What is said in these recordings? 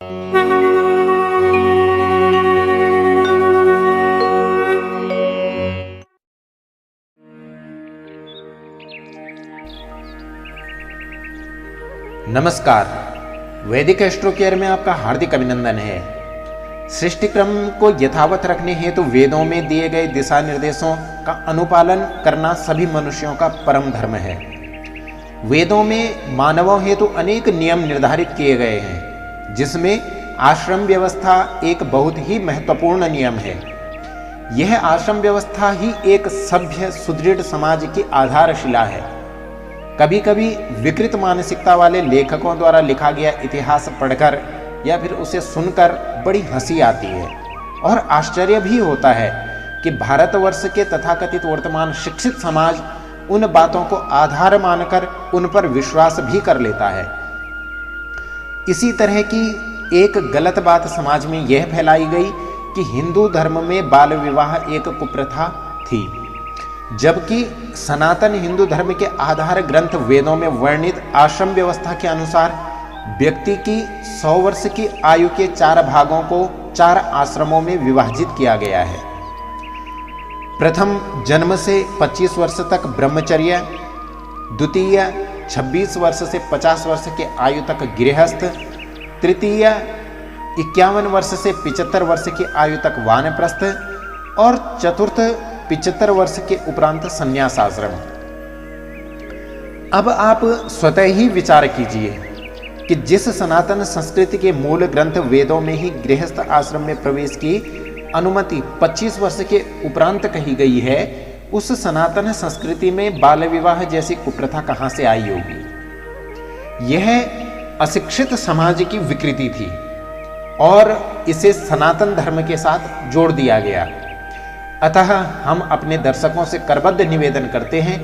नमस्कार, वैदिक astro care में आपका हार्दिक अभिनंदन है। सृष्टि क्रम को यथावत रखने हेतु वेदों में दिए गए दिशा निर्देशों का अनुपालन करना सभी मनुष्यों का परम धर्म है। वेदों में मानवों हेतु अनेक नियम निर्धारित किए गए हैं, जिसमें आश्रम व्यवस्था एक बहुत ही महत्वपूर्ण नियम है। यह आश्रम व्यवस्था ही एक सभ्य सुदृढ़ समाज की आधारशिला है। कभी कभी विकृत मानसिकता वाले लेखकों द्वारा लिखा गया इतिहास पढ़कर या फिर उसे सुनकर बड़ी हंसी आती है और आश्चर्य भी होता है कि भारतवर्ष के तथाकथित वर्तमान शिक्षित समाज उन बातों को आधार मानकर उन पर विश्वास भी कर लेता है। इसी तरह की एक गलत बात समाज में यह फैलाई गई कि हिंदू धर्म में बाल विवाह एक कुप्रथा थी, जबकि सनातन हिंदू धर्म के आधार ग्रंथ वेदों में वर्णित आश्रम व्यवस्था के अनुसार व्यक्ति की 100 वर्ष की आयु के 4 भागों को 4 आश्रमों में विभाजित किया गया है। प्रथम जन्म से 25 वर्ष तक ब्रह्मचर्य, द्वितीय 26 वर्ष से 50 वर्ष के आयु तक गृहस्थ, तृतीय 51 वर्ष से 75 वर्ष की आयु तक वानप्रस्थ और चतुर्थ 75 वर्ष के उपरांत संन्यास आश्रम। अब आप स्वतः ही विचार कीजिए कि जिस सनातन संस्कृति के मूल ग्रंथ वेदों में ही गृहस्थ आश्रम में प्रवेश की अनुमति 25 वर्ष के उपरांत कही गई है, उस सनातन संस्कृति में बाल विवाह जैसी कुप्रथा कहां से आई होगी। यह अशिक्षित समाज की विकृति थी और इसे सनातन धर्म के साथ जोड़ दिया गया। अतः हम अपने दर्शकों से करबद्ध निवेदन करते हैं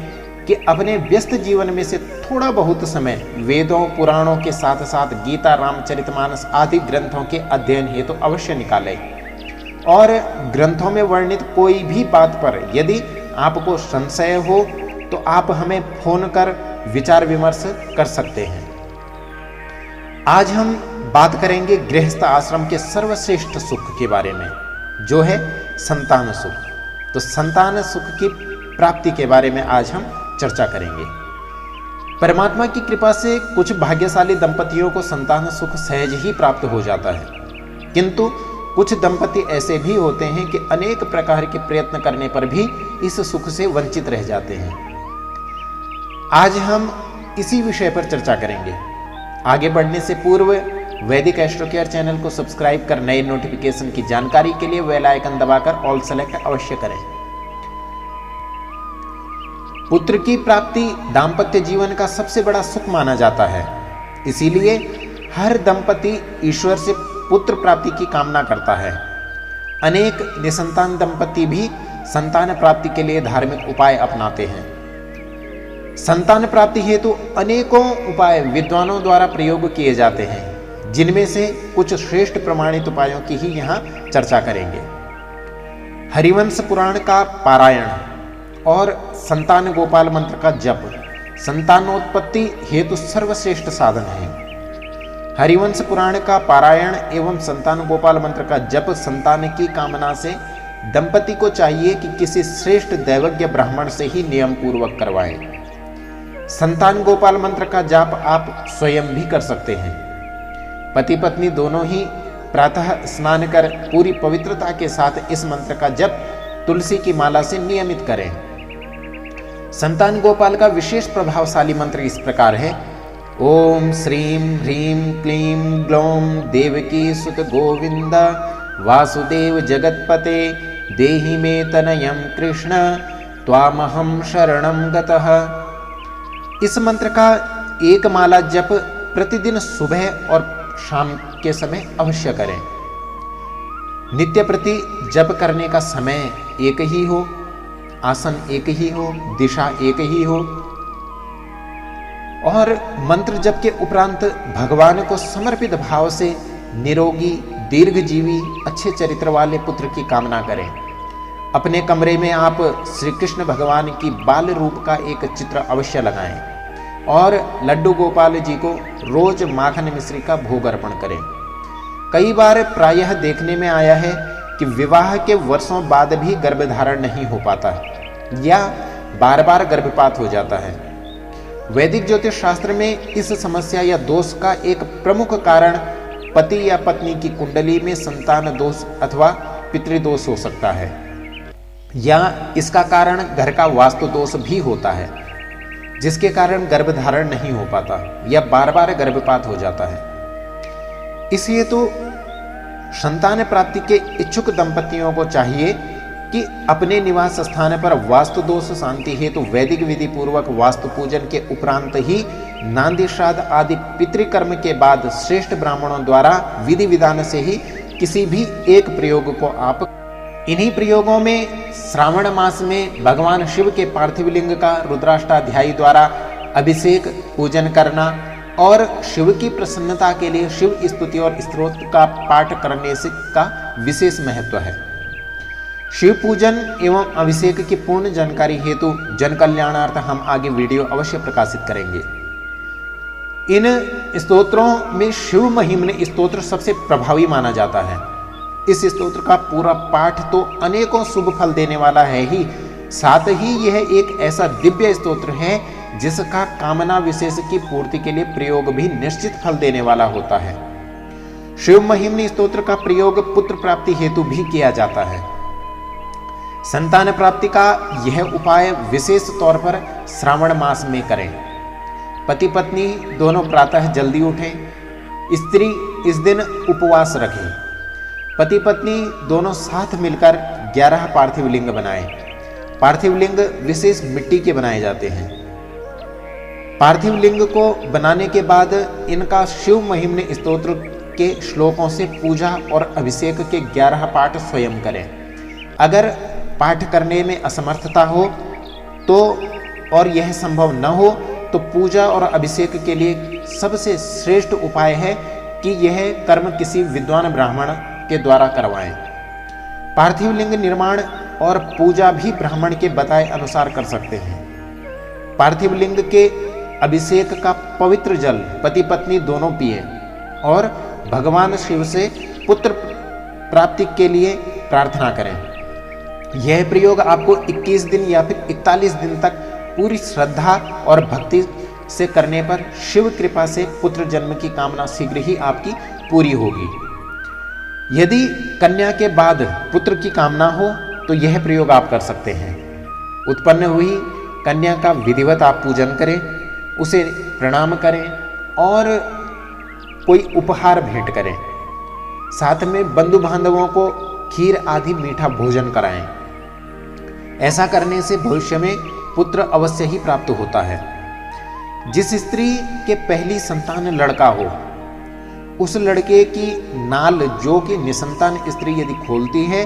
कि अपने व्यस्त जीवन में से थोड़ा बहुत समय वेदों पुराणों के साथ साथ गीता, रामचरितमानस आदि ग्रंथों के अध्ययन हेतु तो अवश्य निकालें और ग्रंथों में वर्णित कोई भी बात पर यदि आपको संशय हो तो आप हमें फोन कर विचार विमर्श कर सकते हैं। आज हम बात करेंगे गृहस्थ आश्रम के सर्वश्रेष्ठ सुख के बारे में, जो है संतान सुख। तो संतान सुख की प्राप्ति के बारे में आज हम चर्चा करेंगे। परमात्मा की कृपा से कुछ भाग्यशाली दंपतियों को संतान सुख सहज ही प्राप्त हो जाता है, किंतु कुछ दंपति ऐसे भी होते हैं कि अनेक प्रकार के प्रयत्न करने पर भी इस सुख से वंचित रह जाते हैं। आज हम इसी विषय पर चर्चा करेंगे। आगे बढ़ने से पूर्व वैदिक एस्ट्रो केयर चैनल को सब्सक्राइब कर नए नोटिफिकेशन की जानकारी के लिए बेल आइकन दबाकर ऑल सेलेक्ट अवश्य करें। पुत्र की प्राप्ति दांपत्य जीवन का सबसे बड़ा सुख माना जाता है, इसीलिए हर दंपति ईश्वर से पुत्र प्राप्ति की कामना करता है। अनेक निसंतान दंपति भी संतान प्राप्ति के लिए धार्मिक उपाय अपनाते हैं। संतान प्राप्ति हेतु अनेकों उपाय विद्वानों द्वारा प्रयोग किए जाते हैं, जिनमें से कुछ श्रेष्ठ प्रमाणित उपायों की ही यहाँ चर्चा करेंगे। हरिवंश पुराण का पारायण और संतान गोपाल मंत्र का जप संतानोत्पत्ति हेतु सर्वश्रेष्ठ साधन है। हरिवंश पुराण का पारायण एवं संतान गोपाल मंत्र का जप संतान की कामना से दंपति को चाहिए कि किसी श्रेष्ठ दैवज्ञ ब्राह्मण से ही नियम पूर्वक करवाएं। संतान गोपाल मंत्र का जाप आप स्वयं भी कर सकते हैं। पति पत्नी दोनों ही प्रातः स्नान कर पूरी पवित्रता के साथ इस मंत्र का जप तुलसी की माला से नियमित करें। संतान गोपाल का विशेष प्रभावशाली मंत्र इस प्रकार है: ओम श्रीं ह्रीं क्लीं ग्लौं देवकी सुत गोविंद वासुदेव जगत्पते देहि मे तनयं कृष्ण त्वामहं शरणं गतः। इस मंत्र का एक माला जप प्रतिदिन सुबह और शाम के समय अवश्य करें। नित्य प्रति जप करने का समय एक ही हो, आसन एक ही हो, दिशा एक ही हो और मंत्र जप के उपरांत भगवान को समर्पित भाव से निरोगी, दीर्घजीवी, अच्छे चरित्र वाले पुत्र की कामना करें। अपने कमरे में आप श्री कृष्ण भगवान की बाल रूप का एक चित्र अवश्य लगाएं और लड्डू गोपाल जी को रोज माखन मिश्री का भोग अर्पण करें। कई बार प्रायः देखने में आया है कि विवाह के वर्षों बाद भी गर्भधारण नहीं हो पाता या बार बार गर्भपात हो जाता है। वैदिक ज्योतिष शास्त्र में इस समस्या या दोष का एक प्रमुख कारण पति या पत्नी की कुंडली में संतान दोष अथवा पितृदोष हो सकता है, या इसका कारण घर का वास्तु दोष भी होता है, जिसके कारण गर्भधारण नहीं हो पाता या बार बार गर्भपात हो जाता है। इसलिए तो संतान प्राप्ति के इच्छुक दंपतियों को चाहिए कि अपने निवास स्थान पर वास्तु दोष शांति हेतु वैदिक विधि पूर्वक वास्तु पूजन के उपरांत ही नांदी श्राद्ध आदि पितृकर्म के बाद श्रेष्ठ ब्राह्मणों द्वारा विधि विधान से ही किसी भी एक प्रयोग को आप, इन्हीं प्रयोगों में श्रावण मास में भगवान शिव के पार्थिव लिंग का रुद्राष्टाध्यायी द्वारा अभिषेक पूजन करना और शिव की प्रसन्नता के लिए शिव स्तुति और स्तोत्र का पाठ करने से का विशेष महत्व है। शिव पूजन एवं अभिषेक की पूर्ण जानकारी हेतु जन कल्याणार्थ हम आगे वीडियो अवश्य प्रकाशित करेंगे। इन स्तोत्रों में शिव महिम्न स्तोत्र सबसे प्रभावी माना जाता है। इस स्तोत्र का पूरा पाठ तो अनेकों शुभ फल देने वाला है ही, साथ ही यह एक ऐसा दिव्य स्तोत्र है जिसका कामना विशेष की पूर्ति के लिए प्रयोग भी निश्चित फल देने वाला होता है। शिव महिम्न स्तोत्र का प्रयोग पुत्र प्राप्ति हेतु भी किया जाता है। संतान प्राप्ति का यह उपाय विशेष तौर पर श्रावण मास में करें। पति पत्नी दोनों प्रातः जल्दी उठें। स्त्री इस दिन उपवास रखें। पति पत्नी दोनों साथ मिलकर 11 पार्थिव लिंग बनाएं। पार्थिव लिंग विशेष मिट्टी के बनाए जाते हैं। पार्थिव लिंग को बनाने के बाद इनका शिव महिम्न स्तोत्र के श्लोकों से पूजा और अभिषेक के 11 पाठ स्वयं करें। अगर पाठ करने में असमर्थता हो तो और यह संभव न हो तो पूजा और अभिषेक के लिए सबसे श्रेष्ठ उपाय है कि यह कर्म किसी विद्वान ब्राह्मण के द्वारा करवाएं। पार्थिव लिंग निर्माण और पूजा भी ब्राह्मण के बताए अनुसार कर सकते हैं। पार्थिव लिंग के अभिषेक का पवित्र जल पति पत्नी दोनों पिए और भगवान शिव से पुत्र प्राप्ति के लिए प्रार्थना करें। यह प्रयोग आपको 21 दिन या फिर 41 दिन तक पूरी श्रद्धा और भक्ति से करने पर शिव कृपा से पुत्र जन्म की कामना शीघ्र ही आपकी पूरी होगी। यदि कन्या के बाद पुत्र की कामना हो तो यह प्रयोग आप कर सकते हैं। उत्पन्न हुई कन्या का विधिवत आप पूजन करें, उसे प्रणाम करें और कोई उपहार भेंट करें। साथ में बंधु बांधवों को खीर आदि मीठा भोजन कराएं। ऐसा करने से भविष्य में पुत्र अवश्य ही प्राप्त होता है। जिस स्त्री के पहली संतान लड़का हो उस लड़के की नाल जो कि निसंतान स्त्री यदि खोलती है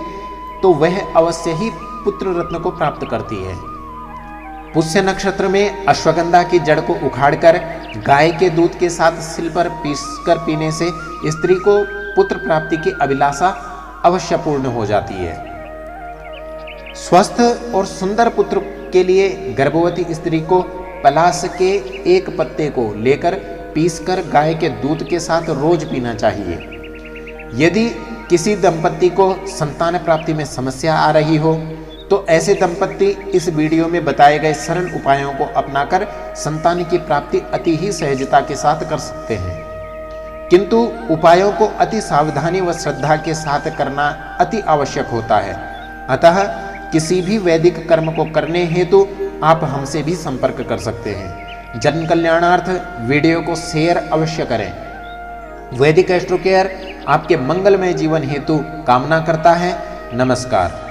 तो वह अवश्य ही पुत्र रत्न को प्राप्त करती है। पुष्य नक्षत्र में अश्वगंधा की जड़ को उखाड़कर गाय के दूध के साथ सिल पर पीसकर पीने से स्त्री को पुत्र प्राप्ति की अभिलाषा अवश्य पूर्ण हो जाती है। स्वस्थ और सुंदर पुत्र के लिए गर्भवती स्त्री को पलाश के एक पत्ते को लेकर पीसकर गाय के दूध के साथ रोज पीना चाहिए। यदि किसी दंपत्ति को संतान प्राप्ति में समस्या आ रही हो तो ऐसे दंपत्ति इस वीडियो में बताए गए सरल उपायों को अपनाकर संतान की प्राप्ति अति ही सहजता के साथ कर सकते हैं। किंतु उपायों को अति सावधानी व श्रद्धा के साथ करना अति आवश्यक होता है। अतः किसी भी वैदिक कर्म को करने हेतु आप हमसे भी संपर्क कर सकते हैं। जन कल्याणार्थ वीडियो को शेयर अवश्य करें। वैदिक एस्ट्रो केयर आपके मंगलमय जीवन हेतु कामना करता है। नमस्कार।